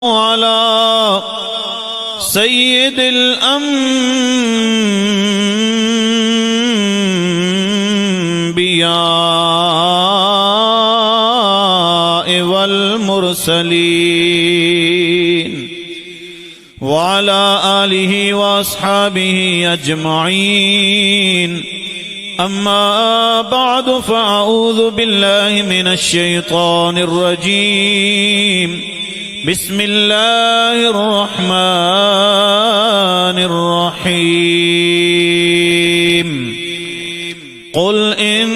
على سيد الأنبياء والمرسلين وعلى آله وأصحابه أجمعين. أما بعد فأعوذ بالله من الشيطان الرجيم. بسم الله الرحمن الرحيم. قل إن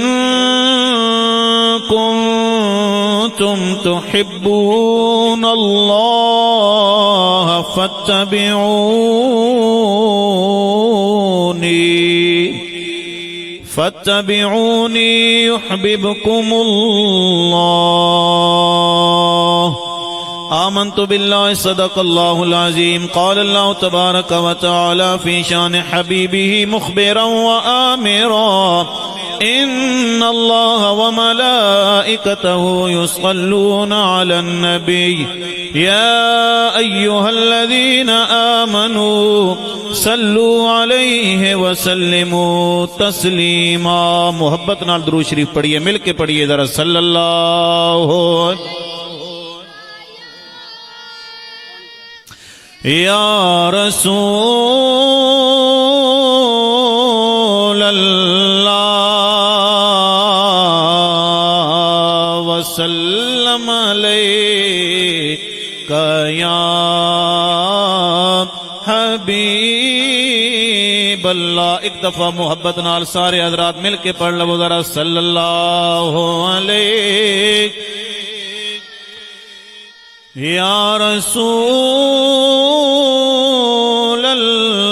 كنتم تحبون الله فاتبعوني يحببكم الله. آمنت بالله صدق الله العظيم. قال الله تبارك وتعالى في شان حبيبه مخبرا وآمرا إن الله وملائكته يصلون على النبي يا أيها الذين آمنوا صلوا عليه وسلموا تسلیما. محبت نال درود شریف پڑھیے، مل کے پڑھیے ذرا صلی اللہ یا رسول اللہ وسلم علیک یا حبیب اللہ. ایک دفعہ محبت نال سارے حضرات مل کے پڑھ لو ذرا صلی اللہ علیہ یا رسول اللہ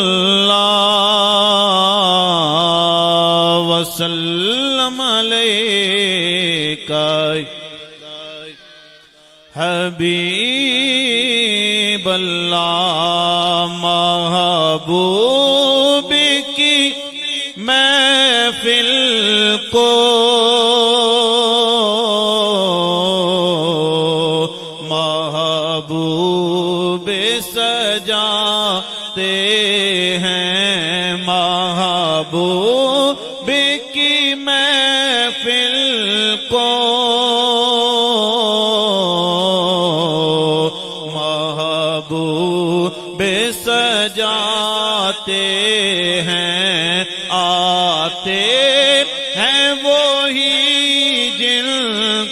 وسلم علیک حبیب اللہ. محبوب کی محفل کو محبوب سجاتے ہیں. محبوب کی محفل کو محبوب سجاتے ہیں. آتے ہیں وہی جن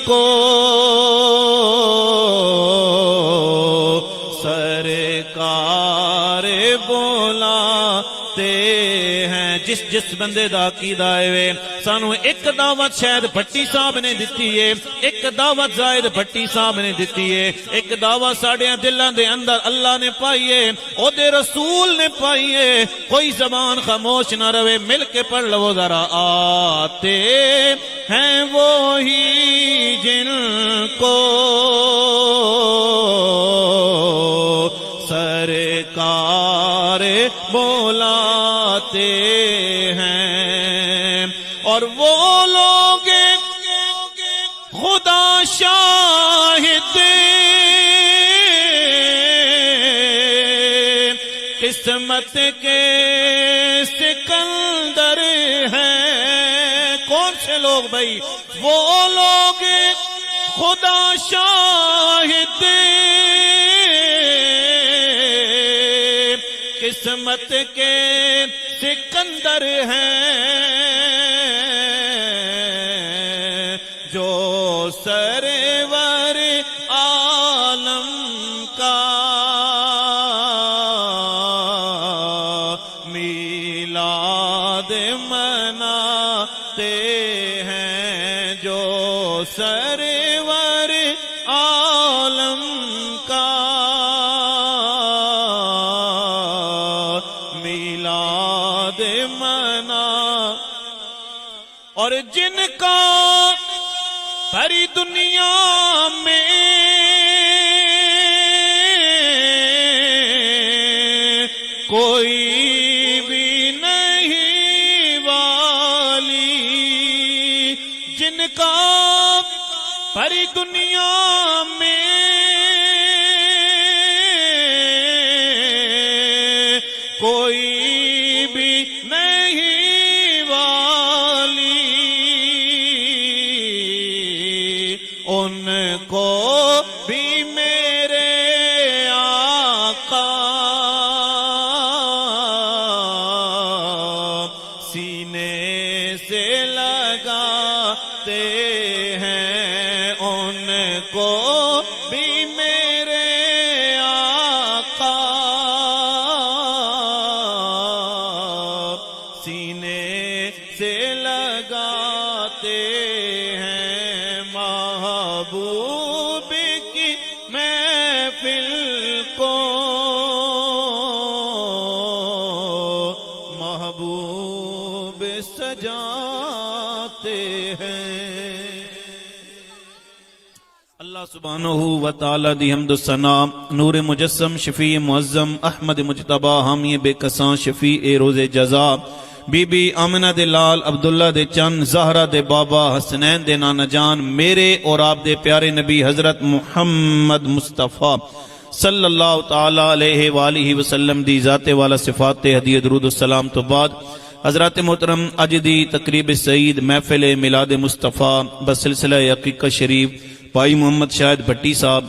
کو سرکار بلاتے ہیں. جس بندے دا عقیدہ ہے سانو ایک دعوت شاید بھٹی صاحب نے دتی ہے، ایک دعوت زاہد بھٹی صاحب نے دتی ہے، ایک دعوت ساڑے دلاں دے اندر اللہ نے پائی ہے، او دے رسول نے پائی ہے. کوئی زبان خاموش نہ رہے، مل کے پڑھ لو ذرا. آتے ہیں وہی جن کو سرکار بلاتے ہیں. اور وہ لوگ خدا شاہد قسمت کے سکندر ہیں. کون سے لوگ بھائی؟ وہ لوگ خدا شاہد قسمت کے سکندر ہیں جو سرور عالم کا میلاد مناتے ہیں. جو سرور عالم کا میلاد منا. اور جن کا ساری دنیا میں کوئی بھی نہیں والی، جن کا ساری دنیا میں جاتے ہیں ان کو بھی میرے آقا سینے سے لگاتے ہیں، محبوب کی محفل کو محبوب سجاتے ہیں۔ اللہ سبحانہ و تعالی دی حمد و ثنا، نور مجسم شفیع معظم احمد مجتبی حامی بے کساں شفیع روز جزا، بی بی آمنہ دے لال عبداللہ دے چند، زہرہ دے بابا حسنین دے نانا جان، میرے اور آپ دے پیارے نبی حضرت محمد مصطفیٰ صلی اللہ تعالی علیہ وآلہ وسلم دی ذات والا صفات ہدیہ درود السلام تو بعد حضرات محترم اج دی تقریب سعید محفل میلاد مصطفیٰ بسلسلہ عقیقہ شریف بھائی محمد شاہد بھٹی صاحب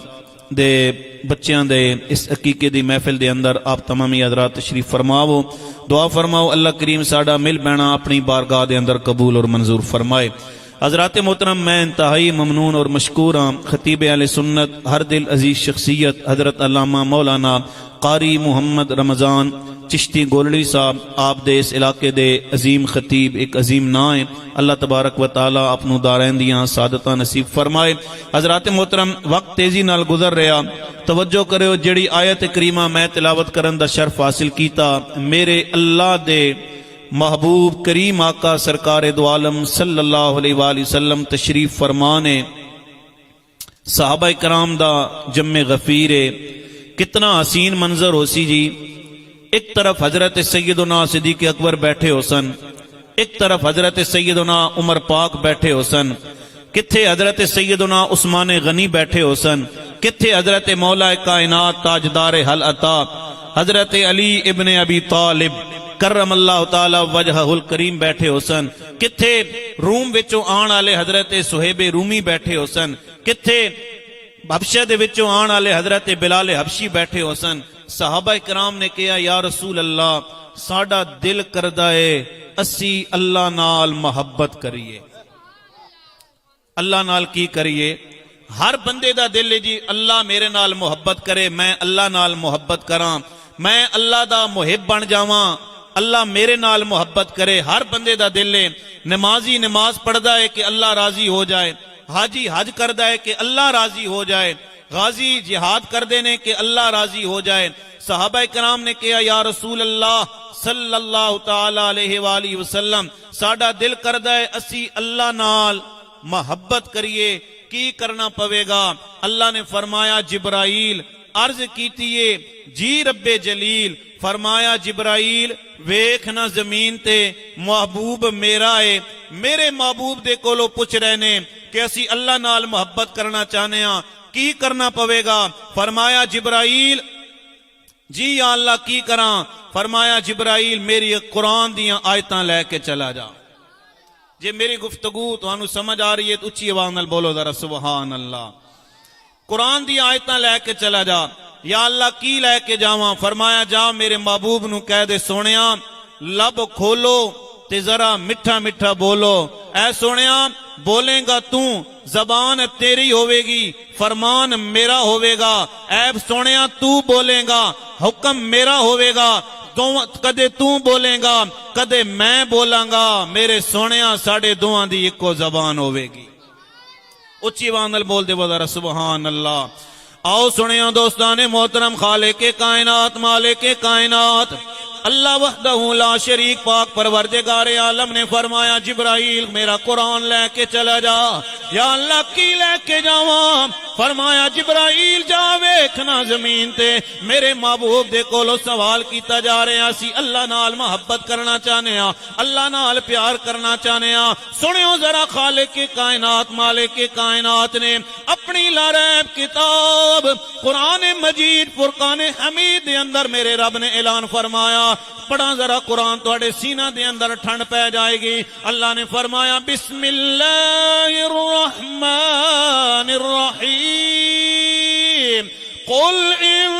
دے بچیاں دے اس عقیقے دی محفل دے اندر آپ تمامی حضرات تشریف فرماؤ، دعا فرماؤ اللہ کریم ساڈا مل بینا اپنی بارگاہ دے اندر قبول اور منظور فرمائے۔ حضرات محترم میں انتہائی ممنون اور مشکور ہوں خطیب اہل سنت ہر دل عزیز شخصیت حضرت علامہ مولانا قاری محمد رمضان چشتی گولڑی صاحب، آپ دے اس علاقے دے عظیم خطیب، ایک عظیم نام ہے، اللہ تبارک و تعالی اپنو دارین دیاں سعادتاں نصیب فرمائے۔ حضرات محترم وقت تیزی نال گزر رہا، توجہ کرو جڑی آیت کریمہ میں تلاوت کرن دا شرف حاصل کیتا، میرے اللہ دے محبوب کریم آقا سرکار دو عالم صلی اللہ علیہ وآلہ وسلم تشریف فرمانے، صحابہ کرام دا جمع غفیر، کتنا حسین منظر ہو سی جی۔ ایک طرف حضرت سیدنا صدیق اکبر بیٹھے ہو سن، ایک طرف حضرت سیدنا عمر پاک بیٹھے ہو سن، کتھے حضرت سیدنا عثمان غنی بیٹھے ہو سن، کتھے حضرت مولا کائنات تاجدار حل عطا حضرت علی ابن ابی طالب کرم اللہ تعالی وجہہ الکریم بیٹھے ہو سن، کتھے روم وچوں آن والے حضرت صہیب رومی بیٹھے ہو سن، کتھے حبشہ دے وچوں آن والے حضرت بلال حبشی بیٹھے ہو سن۔ صحابہ کرام نے کہا یا رسول اللہ ساڈا دل کردا ہے اسی اللہ نال محبت کریے۔ اللہ نال کی کریے؟ ہر بندے دا دل ہے جی اللہ میرے نال محبت کرے، میں اللہ نال محبت کراں، میں اللہ دا محب بن جاواں، اللہ میرے نال محبت کرے۔ ہر بندے دا دل ہے۔ نمازی نماز پڑھدا ہے کہ اللہ راضی ہو جائے، حاجی حج کردا ہے کہ اللہ راضی ہو جائے، غازی جہاد کردے نے کہ اللہ راضی ہو جائے۔ صحابہ کرام نے کہا یا رسول اللہ صلی اللہ تعالی علیہ وآلہ وسلم ساڈا دل کردا ہے اسی اللہ نال محبت کریے، کی کرنا پوے گا؟ اللہ نے فرمایا جبرائیل عرض کیتیے جی رب جلیل، فرمایا جبرائیل ویکھنا زمین تے محبوب میرا ہے، میرے محبوب دے کولو پوچھ رہے نے کہ اسی اللہ نال محبت کرنا چاہنے ہاں، کی کرنا پوے گا؟ فرمایا جبرائیل جی یا اللہ کی کراں؟ فرمایا جبرائیل میری قرآن دیاں آیتاں لے کے چلا جا۔ جے میری گفتگو تو انہوں سمجھ آ رہی ہے تو اچھی آواز نال بولو ذرا سبحان اللہ۔ قرآن دی آیتاں لے کے چلا جا۔ یا اللہ کی لے کے جاواں؟ فرمایا جا میرے محبوب نو کہہ دے سونیاں لب کھولو تے ذرا میٹھا میٹھا بولو، اے سونیاں بولیں گا تو زبان تیری ہوے گی، فرمان میرا ہوے گا، اے سونیاں تو بولیں گا حکم میرا ہوے گا، کدے تو بولیں گا کدے میں بولاں گا، میرے سونیاں ساڑھے دوہاں دی ایکو زبان ہوے گی۔ اچھی وانل بول دے ذرا سبحان اللہ۔ آؤ سنیاں دوستان محترم، خالق کائنات مالک کائنات اللہ وحدہ لا شریک پاک پروردگار عالم نے فرمایا جبرائیل میرا قرآن لے کے چلا جا۔ یا اللہ کی لے کے جاواں؟ فرمایا جبرائیل جا ویکھنا زمین تے میرے محبوب دے کولو سوال کیتا جا رہے ہیں، اسی اللہ نال محبت کرنا چاہنے ہاں، اللہ نال پیار کرنا چاہنے ہاں۔ سنیو ذرا خالق کائنات مالک کائنات نے اپنی لاریب کتاب قرآن مجید فرقان حمید دے اندر میرے رب نے اعلان فرمایا، پڑھا ذرا قرآن تواڈے سینہ دے اندر ٹھنڈ پہ جائے گی۔ اللہ نے فرمایا بسم اللہ الرحمن الرحیم قل ان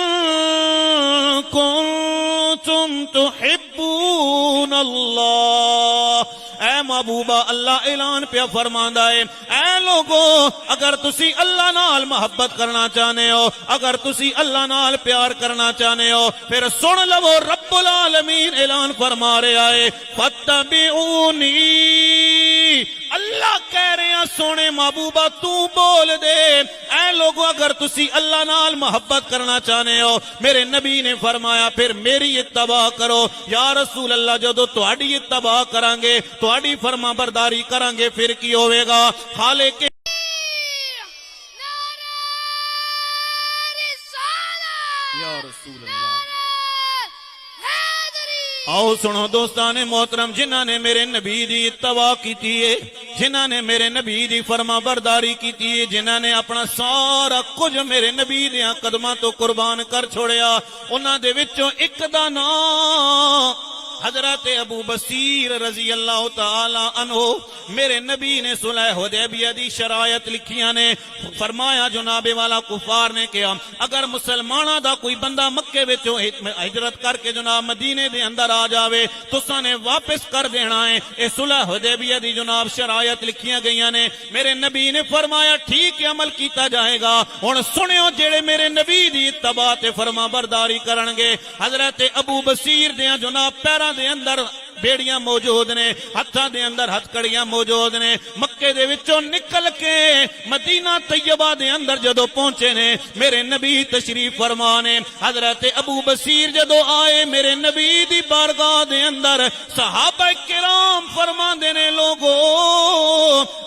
کنتم تحبون اللہ، اے محبوبہ اللہ اعلان پہ فرماندا ہے اے لوگو اگر تسی اللہ نال محبت کرنا چاہنے ہو اگر تسی اللہ نال پیار کرنا چاہنے ہو پھر سن لو رب العالمین اعلان فرما رہا ہے فتبعونی اللہ کہہ رہے ہیں سونے محبوبہ تو بول دے اے لوگو اگر تسی اللہ نال محبت کرنا چاہنے ہو میرے نبی نے فرمایا پھر میری اتباع کرو یا رسول اللہ جدو تہاڈی اتباع کران گے تہاڈی فرما برداری کران گے پھر کی ہوے گا خالق یا رسول اللہ آؤ سنو دوستان محترم جنہاں نے میرے نبی دی اتباع کیتی ہے جنہاں نے میرے نبی دی فرما برداری کیتی ہے جنہاں نے اپنا سارا کچھ میرے نبی دیاں قدماں تو قربان کر چھوڑیا انہاں دے وچوں ایک دا نام حضرت ابو بصیر رضی اللہ تعالی عنہ میرے نبی نے صلح حدیبیہ دی شرائط لکھیاں نے فرمایا جناب والا کفار نے کہا اگر مسلمانہ دا کوئی بندہ مکے وچوں ہجرت کر کے جناب مدینے دے اندر آ جاوے تساں نے واپس کر دینا ہے اے صلح حدیبیہ دی جناب شرائط لکھیاں گئیاں نے میرے نبی نے فرمایا ٹھیک ہے عمل کیتا جائے گا ہن سنیو جڑے میرے نبی دی اتباع تے فرما برداری کرن گے حضرت ابو بصیر دیاں جناب پیراں دے اندر بیڑیاں موجود نے ہتھاں دے اندر ہتھ کڑیاں موجود نے مکے دے وچوں نکل کے مدینہ طیبہ دے اندر جدو پہنچے نے میرے نبی تشریف فرمانے حضرت ابو بصیر جدو آئے میرے نبی دی بارگاہ دے اندر صحابہ کرام فرماندے نے لوگو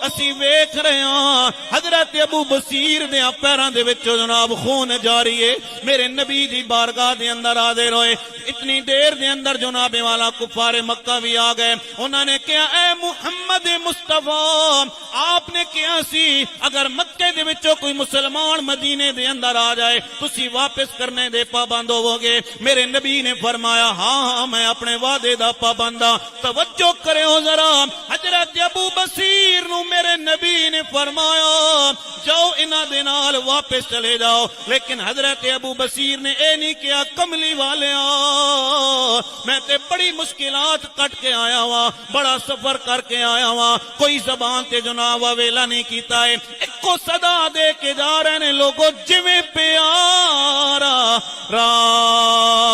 اسی ویکھ رہے ہاں حضرت ابو بصیر دے پیراں دے وچوں جناب خون جاری ہے میرے نبی دی بارگاہ دے اندر حاضر ہوئے اتنی دیر دے اندر جناب والا کفار مکہ بھی آ گئے انہوں نے کہا اے محمد مصطفیٰ آپ نے کہا سی اگر مکے دے وچوں کوئی مسلمان مدینے دے اندر آ جائے تسی واپس کرنے دے پابند ہوو گے میرے نبی نے فرمایا ہاں میں اپنے وعدے دا پابند ہاں توجہ کرو ذرا حضرت ابو بصیر نو میرے نبی نے فرمایا جاؤ انہاں دے نال واپس چلے جاؤ لیکن حضرت ابو بصیر نے اے نہیں کہا کملی والیاں میں تے بڑی مشکلات کٹ کے آیا ہوا بڑا سفر کر کے آیا ہوا کوئی زبان تے جناب ویلا نہیں کیتا ہے ایک کو صدا دے کے جا رہے نے لوگوں جویں پیارا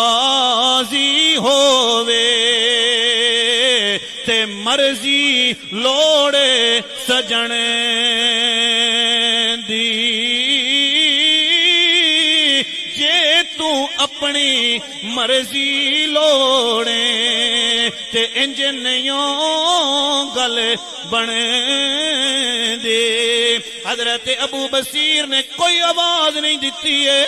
راضی ہووے تے مرضی لوڑے سجن دی جے تو اپنی مرضی لوڑے تے انج نیوں گل بن دے حضرت ابو بصیر نے کوئی آواز نہیں دیتی ہے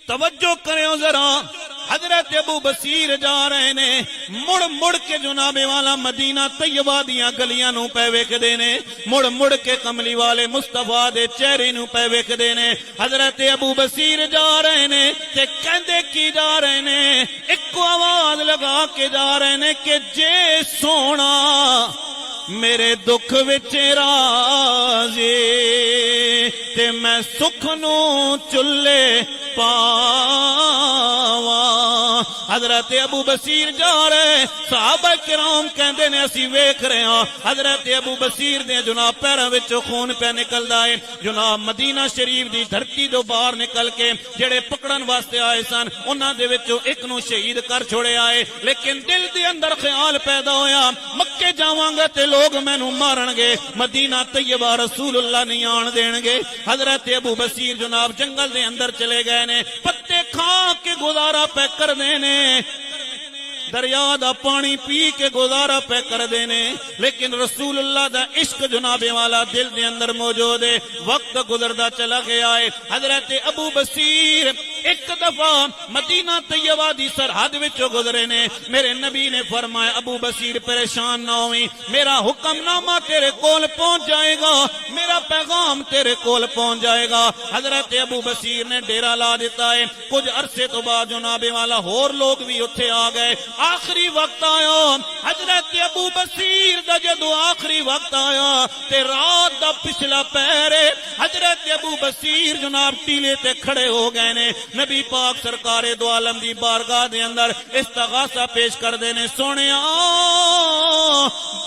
توجہ کرو ذرا حضرت ابو بصیر جا رہے نے مڑ مڑ کے جناب والا مدینہ طیبہ دیاں گلیاں نو پے ویکھدے نے مڑ مڑ کے کملی والے مصطفیٰ دے چہرے نو پے ویکھدے نے حضرت ابو بصیر جا رہے نے تے کہندے کی جا رہے نے ایک آواز لگا کے جا رہے نے کہ جے سونا میرے دکھ وچ راضی تے میں سکھ نو چلے پاواں حضرت ابو بصیر جا رہے صحابہ کرام کہندے نے اسی ویکھ رہے ہاں حضرت ابو بصیر دے جناب پیراں وچوں خون پہ نکلدا ہے جناب مدینہ شریف دی دھرتی تو باہر نکل کے جڑے پکڑن واسطے آئے سن انہاں دے وچوں ایک نو شہید کر چھوڑے آئے لیکن دل دے اندر خیال پیدا ہویا مکے جاواں گا تے لوگ مینوں مارن گے مدینہ طیبہ رسول اللہ نہیں آن دین گے حضرت ابو بصیر جناب جنگل دے اندر چلے گئے نے پتے کھا کے گزارا پہ کر دینے دریا دا پانی پی کے گزارا پہ کر دینے لیکن رسول اللہ دا عشق جناب والا دل دے اندر موجود ہے وقت گزردا چلا گیا ہے حضرت ابو بصیر ایک دفعہ مدینہ طیبہ دی سرحد وچوں گزرے نے میرے نبی نے فرمایا ابو بصیر پریشان نہ ہوئی میرا حکم نامہ تیرے کول پہنچ جائے گا میرا پیغام تیرے کول پہنچ جائے گا حضرت ابو بصیر نے ڈیرا لا دیتا ہے کچھ عرصے تو بعد جناب والا اور لوگ بھی اتھے آ گئے آخری وقت آیا حضرت ابو بصیر دا جدو آخری وقت آیا تے رات دا پچھلا پہر حضرت ابو بصیر جناب ٹیلے تے کھڑے ہو گئے نے نبی پاک سرکار دو عالم دی بارگاہ دے اندر استغاثہ پیش کر دینے سونیا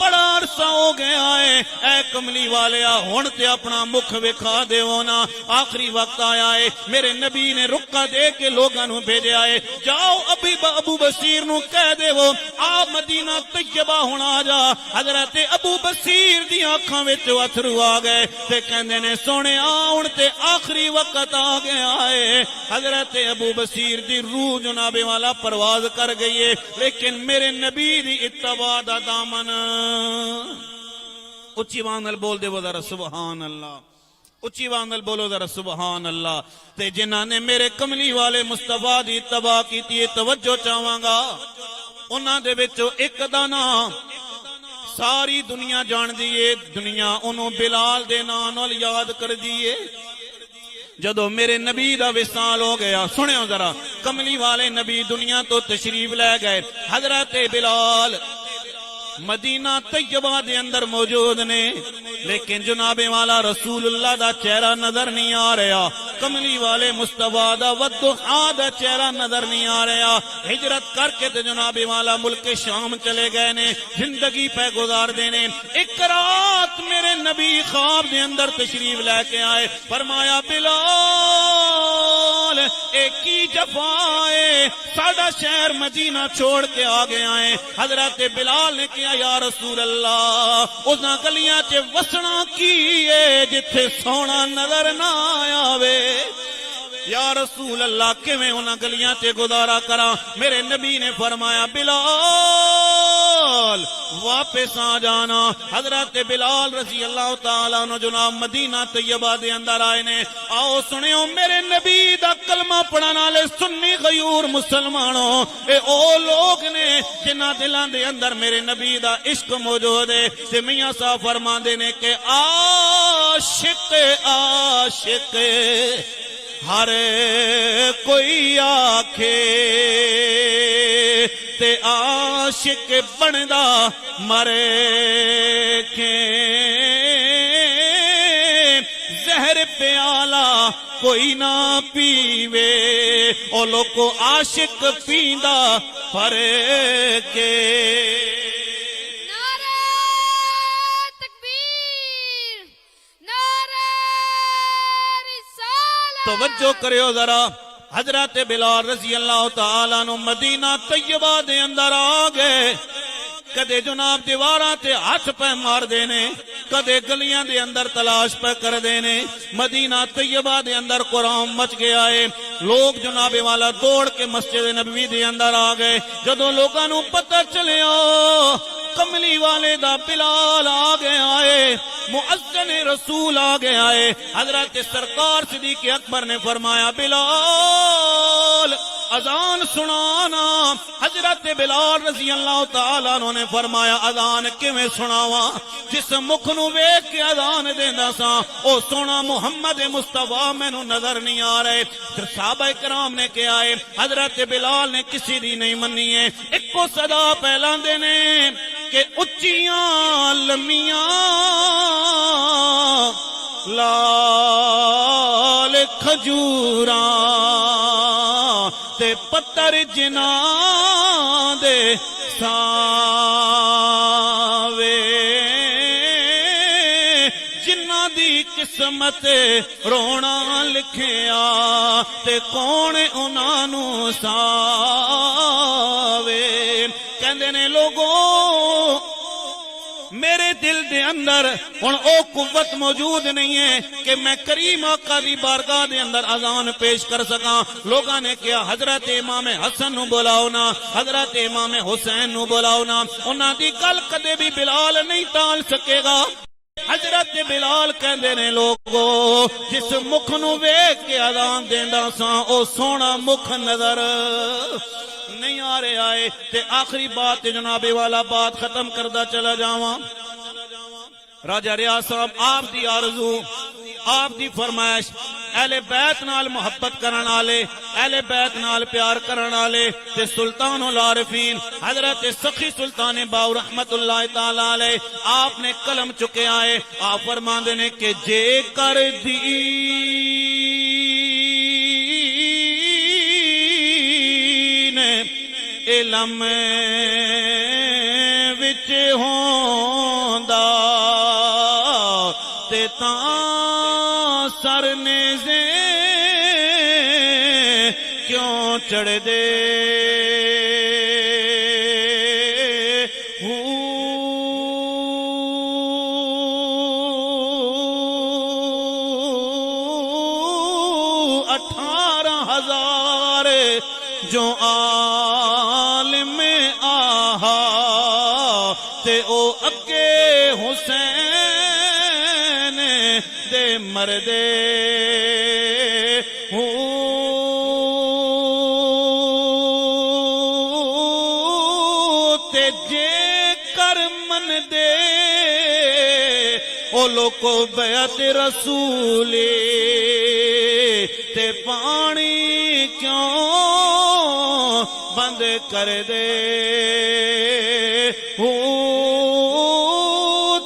بڑا عرصہ ہو گیا ہے، اے کملی والیا ہن تے اپنا مکھ وکھا دیو نا، آخری وقت آیا ہے۔ میرے نبی نے رکا دے کے لوگاں نو بھیجیا ہے، جاؤ ابو بصیر نو کہہ دیو آپ مدینہ طیبہ ہونا جا۔ حضرت ابو بصیر دی آنکھاں وچ اتھرو آ گئے تے کہندے نے سونے ہن تے آخری وقت آ گیا ہے۔ حضرت ابو بصیر دی روح جناب والا پرواز کر گئی ہے، لیکن میرے نبی دی اتباع دا دامن اچھی آواز نال بول دے وہ ذرا سبحان اللہ، اچھی آواز نال بولو ذرا سبحان اللہ۔ تے جنہاں نے میرے کملی والے مصطفیٰ دی اتباع کیتی ہے، توجہ چاہواں گا انہاں دے وچوں ایک دا نام ساری دنیا جان دیئے، دنیا انہوں بلال دے نام نال یاد کر دیئے۔ جدو میرے نبی دا وصال ہو گیا، سنے ہو ذرا، کملی والے نبی دنیا تو تشریف لے گئے، حضرت بلال مدینہ طیبہ دے اندر موجود نے، لیکن جناب والا رسول اللہ دا چہرہ نظر نہیں آ رہا، کملی والے مصطفیٰ دا والضحیٰ دا چہرہ نظر نہیں آ رہا۔ ہجرت کر کے تے جناب والا ملک شام چلے گئے نے، زندگی پہ گزار دینے۔ ایک رات میرے نبی خواب دے اندر تشریف لے کے آئے، فرمایا بلال ایک ہی جفائے، ساڑھا شہر مدینہ چھوڑ کے آگے آئے۔ حضرت بلال نے کیا یا رسول اللہ اسنا گلیاں چے وسنا کیے جتھے سونا نظر نہ آوے، یا رسول اللہ کیویں انہاں گلیاں تے گزارا کرا؟ میرے نبی نے فرمایا بلال واپس آ جانا۔ حضرت بلال رضی اللہ تعالیٰ عنہ جناب مدینہ طیبہ دے اندر آئے نے۔ آؤ سنیو میرے نبی دا کلمہ پڑھن والے سنی غیور مسلمانوں، اے او لوگ نے جنہاں دلاں دے اندر میرے نبی دا عشق موجود ہے۔ تے میاں صاحب فرماندے نے کہ عاشق عاشق ہر کوئی آکھے تے عاشق بندا مرے کے، زہر پیالہ کوئی نہ پیوے او لوگو عاشق پیندا پھر کے۔ توجہ کریو ذرا، حضرت بلال رضی اللہ تعالیٰ عنہ مدینہ طیبہ دے اندر آ گئے۔ کدے جناب دیواراں تے ہاتھ پہ مار دینے، کدے گلیاں دے اندر تلاش پہ کر دینے۔ مدینہ طیبہ دے اندر قرآن مچ گیا ہے، لوگ جناب والا دوڑ کے مسجد نبوی دے اندر آ گئے۔ جدو لوگاں نو پتہ چلیا کملی والے دا بلال آ گئے آئے، مؤذن رسول آ گئے آئے، حضرت سرکار صدیق اکبر نے فرمایا بلال اذان سنانا۔ حضرت بلال رضی اللہ تعالیٰ عنہ نے فرمایا اذان کیویں سناواں؟ جس مکھ نو ویکھ کے اذان دیندا ساں او سونا محمد مصطفیٰ مینوں نظر نہیں آ رہے۔ صحابہ کرام نے کہا ہے حضرت بلال نے کسی دی نہیں منی ہے، ایک کو صدا پھیلاندے نے کہ اچیاں لمیاں لال کھجوراں تے پتر جناں دے ساوے، جنہاں دی قسمت رونا لکھیا تے کون انہاں نو ساوے۔ کہندے نے لوگوں میرے دل دے اندر ہن او قوت موجود نہیں ہے کہ میں کریم آقا دی بارگاہ دے اندر اذان پیش کر سکاں۔ لوگاں نے کہا حضرت امام حسن نو بلاؤ نا، حضرت امام حسین نو بلاؤ نا، انہاں دی گل کدے بھی بلال نہیں ٹال سکے گا۔ حضرت بلال کہندے نے لوگو جس مکھ نو ویکھ کے اذان دیندا ساں او سونا مکھ نظر نہیں آ رہے آئے۔ تے آخری بات جناب والا بات ختم کردہ چلا جاواں۔ راجہ ریاض صاحب آپ دی آرزو، آپ دی فرمائش، اہل بیت نال محبت کرن والے، اہل بیت نال پیار کرن والے تے سلطان العارفین حضرت سخی سلطان باؤ رحمت اللہ تعالی علیہ آپ نے قلم چکے آئے۔ آپ فرماندے نے کہ جے کر علم وچ ہوندا تے تاں سر نیزے کیوں چڑھ دے جو عالم آہا تے او اگے حسین دے مردے تے جے کر من دے او لوکو بیعت رسولی تے پانی کیوں بند کر دے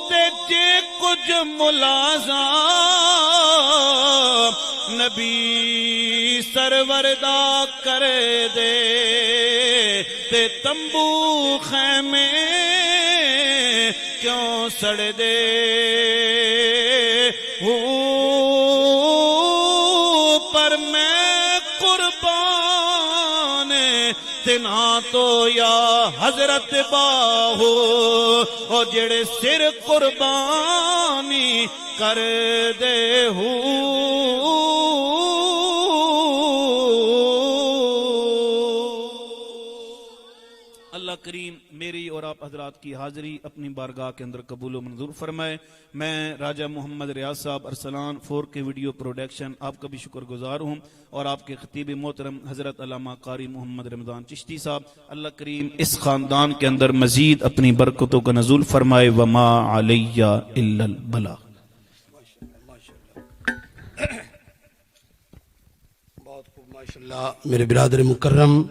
تے جے کچھ ملازم نبی سرور دا کر دے تے تمبو خیمے کیوں سڑ دے پر میں قربان تنا تو یا حضرت باہو او جڑے سر قربانی کر دے اللہ کریم میری اور آپ حضرات کی حاضری اپنی بارگاہ کے اندر قبول و منظور فرمائے۔ میں راجہ محمد ریاض صاحب ارسلان 4K ویڈیو پروڈکشن آپ کا بھی شکر گزار ہوں، اور آپ کے خطیب محترم حضرت علامہ قاری محمد رمضان چشتی صاحب، اللہ کریم اس خاندان کے اندر مزید اپنی برکتوں کا نزول فرمائے۔ وما علیہ الا البلاغ۔ بہت خوب ماشاءاللہ میرے برادر مکرم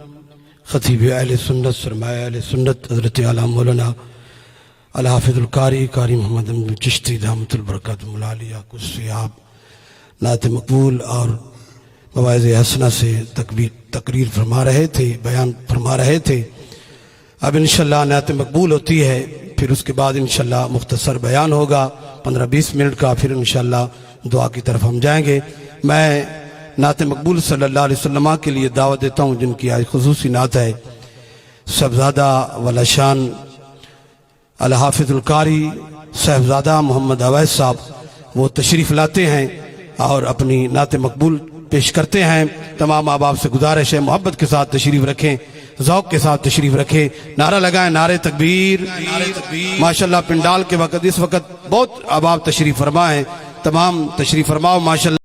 خطیب اہل سنت سرمایہ اہل سنت حضرت اعلیٰ مولانا الحافظ القاری قاری محمد رمضان چشتی دامت البرکات ملالیہ کچھ سے آپ نعت مقبول اور مواعظ حسنہ سے تقریر فرما رہے تھے، بیان فرما رہے تھے۔ اب انشاءاللہ نعت مقبول ہوتی ہے، پھر اس کے بعد انشاءاللہ مختصر بیان ہوگا 15-20 منٹ کا، پھر انشاءاللہ دعا کی طرف ہم جائیں گے۔ میں نعت مقبول صلی اللہ علیہ وسلم کے لیے دعوت دیتا ہوں، جن کی آج خصوصی نعت ہے۔ صاحبزادہ والاشان الحافظ القاری صاحبزادہ محمد اویس صاحب وہ تشریف لاتے ہیں اور اپنی نعت مقبول پیش کرتے ہیں۔ تمام احباب سے گزارش ہے محبت کے ساتھ تشریف رکھیں، ذوق کے ساتھ تشریف رکھیں، نعرہ لگائیں، نعرہ تکبیر۔ ماشاءاللہ پنڈال کے وقت اس وقت بہت احباب تشریف فرما ہیں، تمام تشریف فرماؤ ماشاءاللہ۔